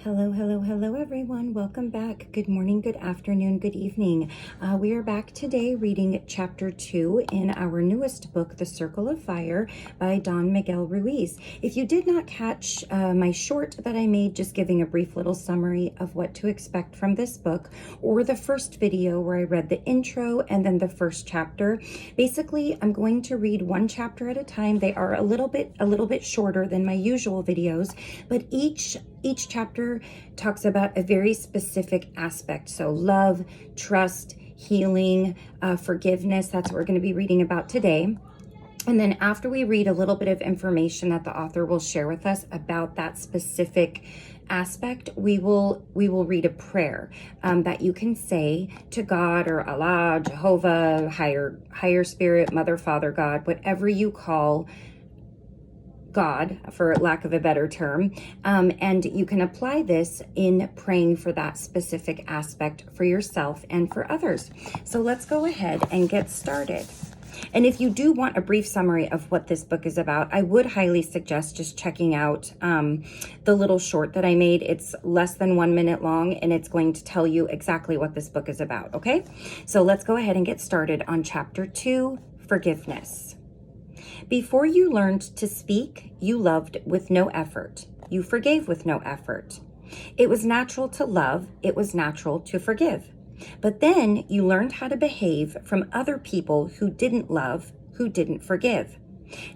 Hello, hello, hello, everyone. Welcome back. Good morning, good afternoon, good evening. We are back today reading chapter 2 in our newest book, The Circle of Fire by Don Miguel Ruiz. If you did not catch my short that I made, just giving a brief little summary of what to expect from this book, or the first video where I read the intro and then the first chapter, basically I'm going to read one chapter at a time. They are a little bit shorter than my usual videos, but each chapter talks about a very specific aspect. So love, trust, healing, forgiveness. That's what we're going to be reading about today. And then after we read a little bit of information that the author will share with us about that specific aspect, we will read a prayer that you can say to God or Allah, Jehovah, higher spirit, mother, father, God, whatever you call God, for lack of a better term, and you can apply this in praying for that specific aspect for yourself and for others. So let's go ahead and get started. And if you do want a brief summary of what this book is about, I would highly suggest just checking out the little short that I made. It's less than 1 minute long, and it's going to tell you exactly what this book is about, okay? So let's go ahead and get started on chapter 2, Forgiveness. Before you learned to speak, you loved with no effort. You forgave with no effort. It was natural to love. It was natural to forgive. But then you learned how to behave from other people who didn't love, who didn't forgive.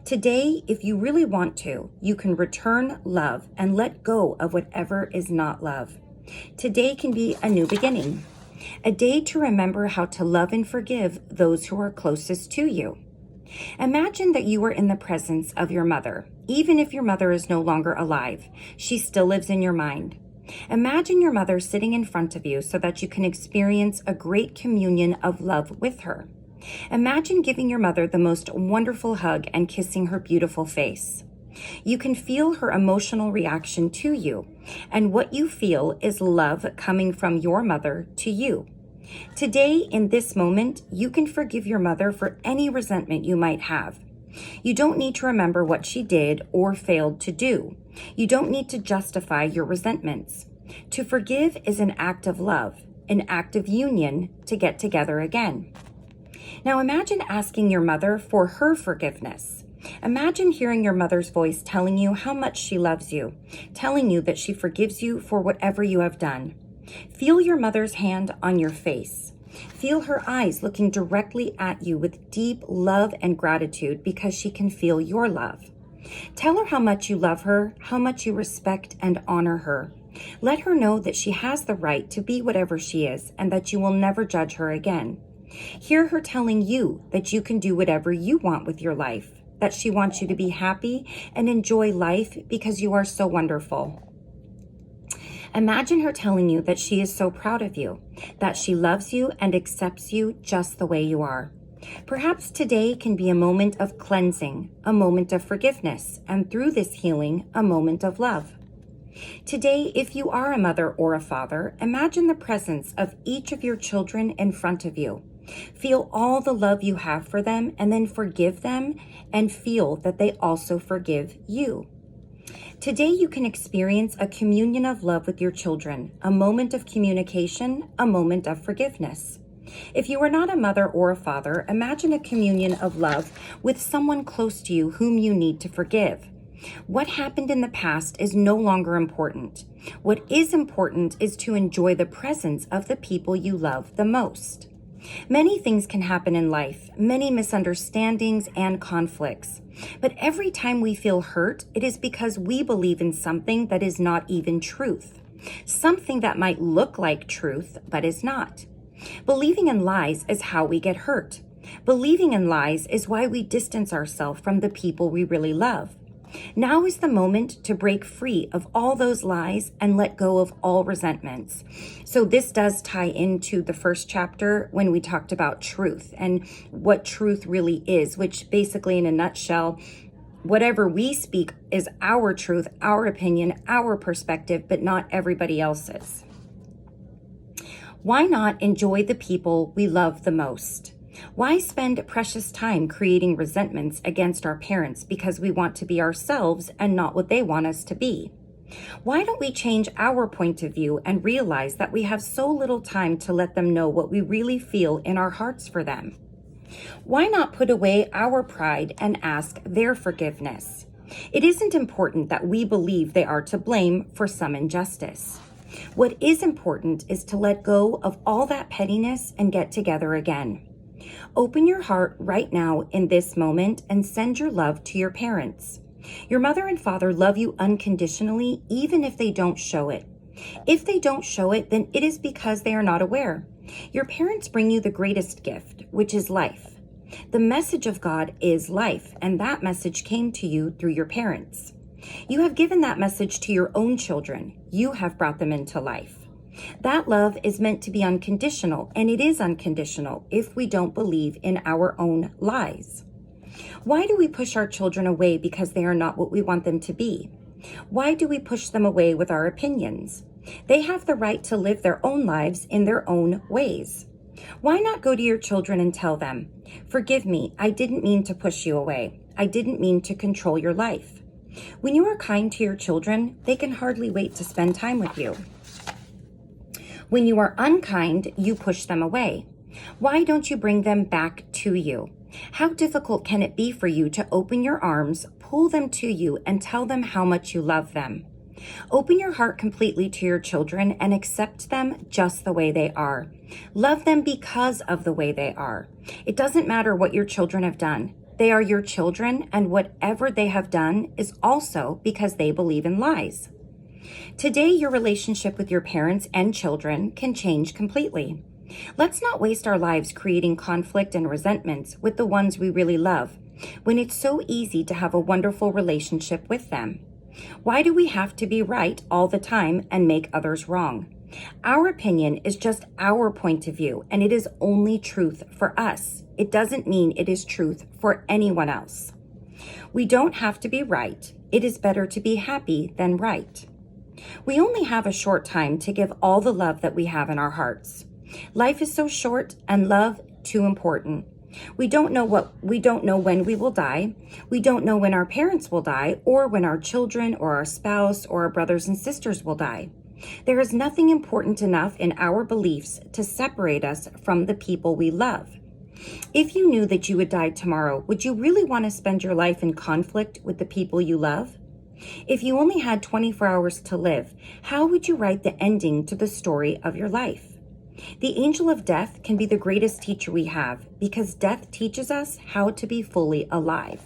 Today, if you really want to, you can return love and let go of whatever is not love. Today can be a new beginning, a day to remember how to love and forgive those who are closest to you. Imagine that you are in the presence of your mother. Even if your mother is no longer alive, she still lives in your mind. Imagine your mother sitting in front of you so that you can experience a great communion of love with her. Imagine giving your mother the most wonderful hug and kissing her beautiful face. You can feel her emotional reaction to you, and what you feel is love coming from your mother to you. Today, in this moment, you can forgive your mother for any resentment you might have. You don't need to remember what she did or failed to do. You don't need to justify your resentments. To forgive is an act of love, an act of union to get together again. Now imagine asking your mother for her forgiveness. Imagine hearing your mother's voice telling you how much she loves you, telling you that she forgives you for whatever you have done. Feel your mother's hand on your face. Feel her eyes looking directly at you with deep love and gratitude because she can feel your love. Tell her how much you love her, how much you respect and honor her. Let her know that she has the right to be whatever she is and that you will never judge her again. Hear her telling you that you can do whatever you want with your life, that she wants you to be happy and enjoy life because you are so wonderful. Imagine her telling you that she is so proud of you, that she loves you and accepts you just the way you are. Perhaps today can be a moment of cleansing, a moment of forgiveness, and through this healing, a moment of love. Today, if you are a mother or a father, imagine the presence of each of your children in front of you. Feel all the love you have for them and then forgive them and feel that they also forgive you. Today, you can experience a communion of love with your children, a moment of communication, a moment of forgiveness. If you are not a mother or a father, imagine a communion of love with someone close to you whom you need to forgive. What happened in the past is no longer important. What is important is to enjoy the presence of the people you love the most. Many things can happen in life, many misunderstandings and conflicts. But every time we feel hurt, it is because we believe in something that is not even truth. Something that might look like truth, but is not. Believing in lies is how we get hurt. Believing in lies is why we distance ourselves from the people we really love. Now is the moment to break free of all those lies and let go of all resentments. So this does tie into the first chapter when we talked about truth and what truth really is, which basically in a nutshell, whatever we speak is our truth, our opinion, our perspective, but not everybody else's. Why not enjoy the people we love the most? Why spend precious time creating resentments against our parents because we want to be ourselves and not what they want us to be? Why don't we change our point of view and realize that we have so little time to let them know what we really feel in our hearts for them? Why not put away our pride and ask their forgiveness? It isn't important that we believe they are to blame for some injustice. What is important is to let go of all that pettiness and get together again. Open your heart right now in this moment and send your love to your parents. Your mother and father love you unconditionally, even if they don't show it. If they don't show it, then it is because they are not aware. Your parents bring you the greatest gift, which is life. The message of God is life, and that message came to you through your parents. You have given that message to your own children. You have brought them into life. That love is meant to be unconditional, and it is unconditional if we don't believe in our own lies. Why do we push our children away because they are not what we want them to be? Why do we push them away with our opinions? They have the right to live their own lives in their own ways. Why not go to your children and tell them, "Forgive me, I didn't mean to push you away. I didn't mean to control your life." When you are kind to your children, they can hardly wait to spend time with you. When you are unkind, you push them away. Why don't you bring them back to you? How difficult can it be for you to open your arms, pull them to you, and tell them how much you love them? Open your heart completely to your children and accept them just the way they are. Love them because of the way they are. It doesn't matter what your children have done. They are your children, and whatever they have done is also because they believe in lies. Today, your relationship with your parents and children can change completely. Let's not waste our lives creating conflict and resentments with the ones we really love, when it's so easy to have a wonderful relationship with them. Why do we have to be right all the time and make others wrong? Our opinion is just our point of view, and it is only truth for us. It doesn't mean it is truth for anyone else. We don't have to be right. It is better to be happy than right. We only have a short time to give all the love that we have in our hearts. Life is so short and love too important. We don't know when we will die. We don't know when our parents will die, or when our children or our spouse or our brothers and sisters will die. There is nothing important enough in our beliefs to separate us from the people we love. If you knew that you would die tomorrow, would you really want to spend your life in conflict with the people you love? If you only had 24 hours to live, how would you write the ending to the story of your life? The angel of death can be the greatest teacher we have, because death teaches us how to be fully alive.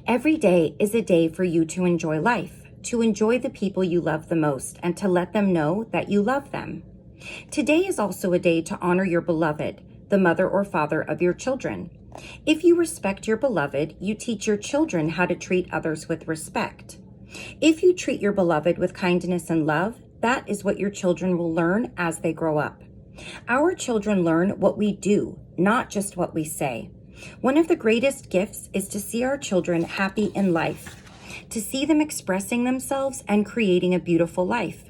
Every day is a day for you to enjoy life, to enjoy the people you love the most, and to let them know that you love them. Today is also a day to honor your beloved, the mother or father of your children. If you respect your beloved, you teach your children how to treat others with respect. If you treat your beloved with kindness and love, that is what your children will learn as they grow up. Our children learn what we do, not just what we say. One of the greatest gifts is to see our children happy in life, to see them expressing themselves and creating a beautiful life.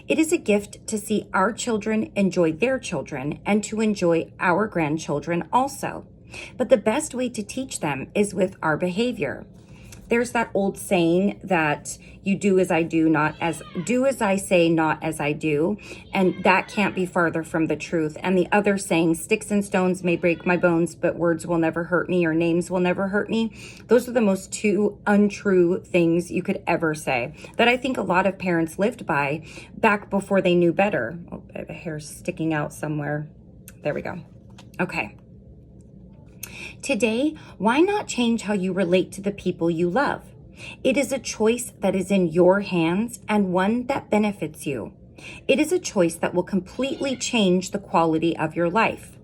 It is a gift to see our children enjoy their children and to enjoy our grandchildren also. But the best way to teach them is with our behavior. There's that old saying that you do as I do, do as I say, not as I do. And that can't be farther from the truth. And the other saying, sticks and stones may break my bones, but words will never hurt me, or names will never hurt me. Those are the most two untrue things you could ever say, that I think a lot of parents lived by back before they knew better. Oh, the hair's sticking out somewhere. There we go. Okay. Today, why not change how you relate to the people you love? It is a choice that is in your hands and one that benefits you. It is a choice that will completely change the quality of your life.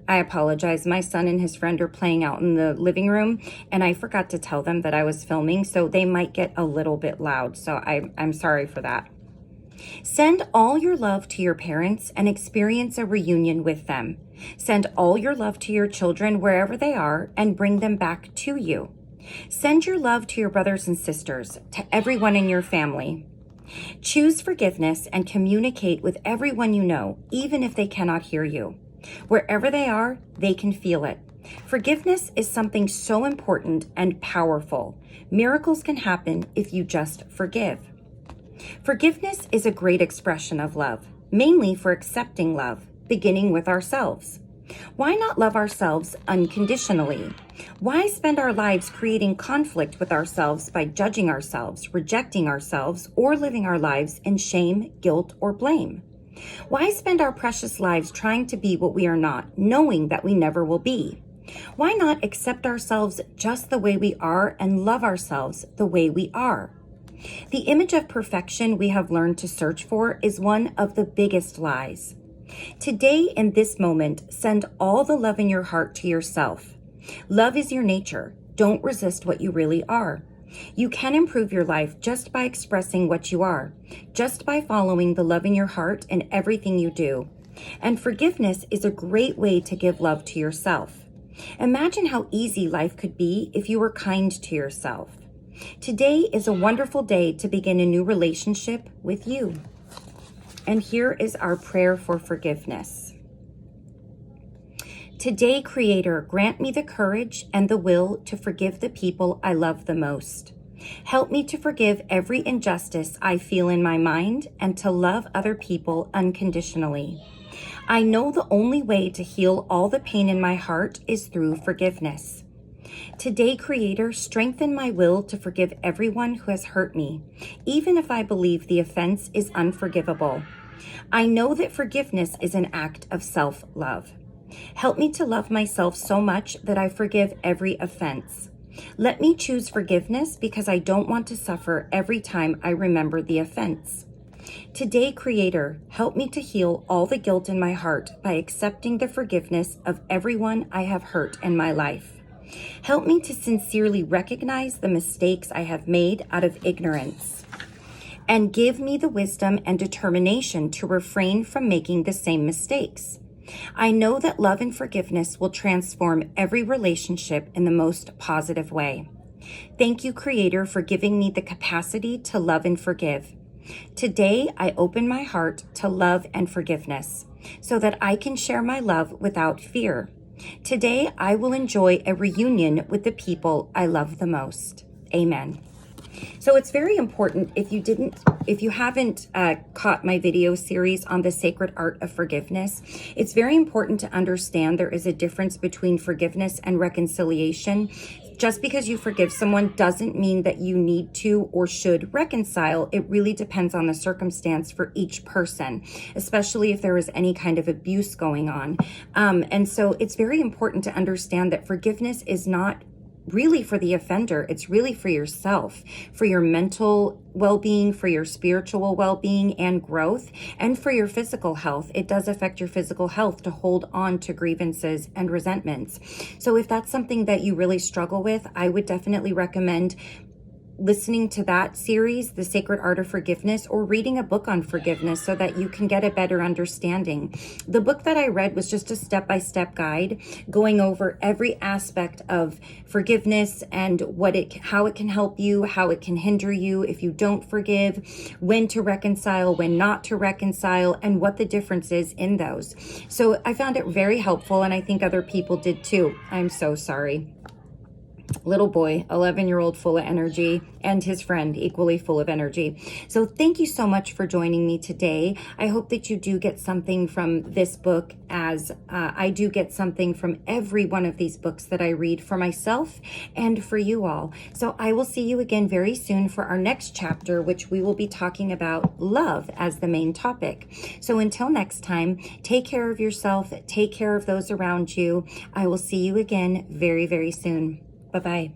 I apologize. My son and his friend are playing out in the living room, and I forgot to tell them that I was filming, so they might get a little bit loud. So I'm sorry for that. Send all your love to your parents and experience a reunion with them. Send all your love to your children wherever they are and bring them back to you. Send your love to your brothers and sisters, to everyone in your family. Choose forgiveness and communicate with everyone you know, even if they cannot hear you. Wherever they are, they can feel it. Forgiveness is something so important and powerful. Miracles can happen if you just forgive. Forgiveness is a great expression of love, mainly for accepting love, beginning with ourselves. Why not love ourselves unconditionally? Why spend our lives creating conflict with ourselves by judging ourselves, rejecting ourselves, or living our lives in shame, guilt, or blame? Why spend our precious lives trying to be what we are not, knowing that we never will be? Why not accept ourselves just the way we are and love ourselves the way we are? The image of perfection we have learned to search for is one of the biggest lies. Today, in this moment, send all the love in your heart to yourself. Love is your nature. Don't resist what you really are. You can improve your life just by expressing what you are, just by following the love in your heart in everything you do. And forgiveness is a great way to give love to yourself. Imagine how easy life could be if you were kind to yourself. Today is a wonderful day to begin a new relationship with you. And here is our prayer for forgiveness. Today, Creator, grant me the courage and the will to forgive the people I love the most. Help me to forgive every injustice I feel in my mind and to love other people unconditionally. I know the only way to heal all the pain in my heart is through forgiveness. Today, Creator, strengthen my will to forgive everyone who has hurt me, even if I believe the offense is unforgivable. I know that forgiveness is an act of self-love. Help me to love myself so much that I forgive every offense. Let me choose forgiveness because I don't want to suffer every time I remember the offense. Today, Creator, help me to heal all the guilt in my heart by accepting the forgiveness of everyone I have hurt in my life. Help me to sincerely recognize the mistakes I have made out of ignorance, and give me the wisdom and determination to refrain from making the same mistakes. I know that love and forgiveness will transform every relationship in the most positive way. Thank you, Creator, for giving me the capacity to love and forgive. Today, I open my heart to love and forgiveness so that I can share my love without fear. Today, I will enjoy a reunion with the people I love the most. Amen. So it's very important, if you haven't caught my video series on the sacred art of forgiveness, it's very important to understand there is a difference between forgiveness and reconciliation. Just because you forgive someone doesn't mean that you need to or should reconcile. It really depends on the circumstance for each person, especially if there is any kind of abuse going on. And so it's very important to understand that forgiveness is not really for the offender. It's really for yourself, for your mental well-being, for your spiritual well-being and growth, and for your physical health. It does affect your physical health to hold on to grievances and resentments. So if that's something that you really struggle with, I would definitely recommend listening to that series, The Sacred Art of Forgiveness, or reading a book on forgiveness so that you can get a better understanding. The book that I read was just a step-by-step guide going over every aspect of forgiveness and how it can help you, how it can hinder you if you don't forgive, when to reconcile, when not to reconcile, and what the difference is in those. So I found it very helpful, and I think other people did too. I'm so sorry. Little boy, 11-year-old, full of energy, and his friend, equally full of energy. So thank you so much for joining me today. I hope that you do get something from this book, as I do get something from every one of these books that I read for myself and for you all. So I will see you again very soon for our next chapter, which we will be talking about love as the main topic. So until next time, take care of yourself, take care of those around you. I will see you again very, very soon. Bye-bye.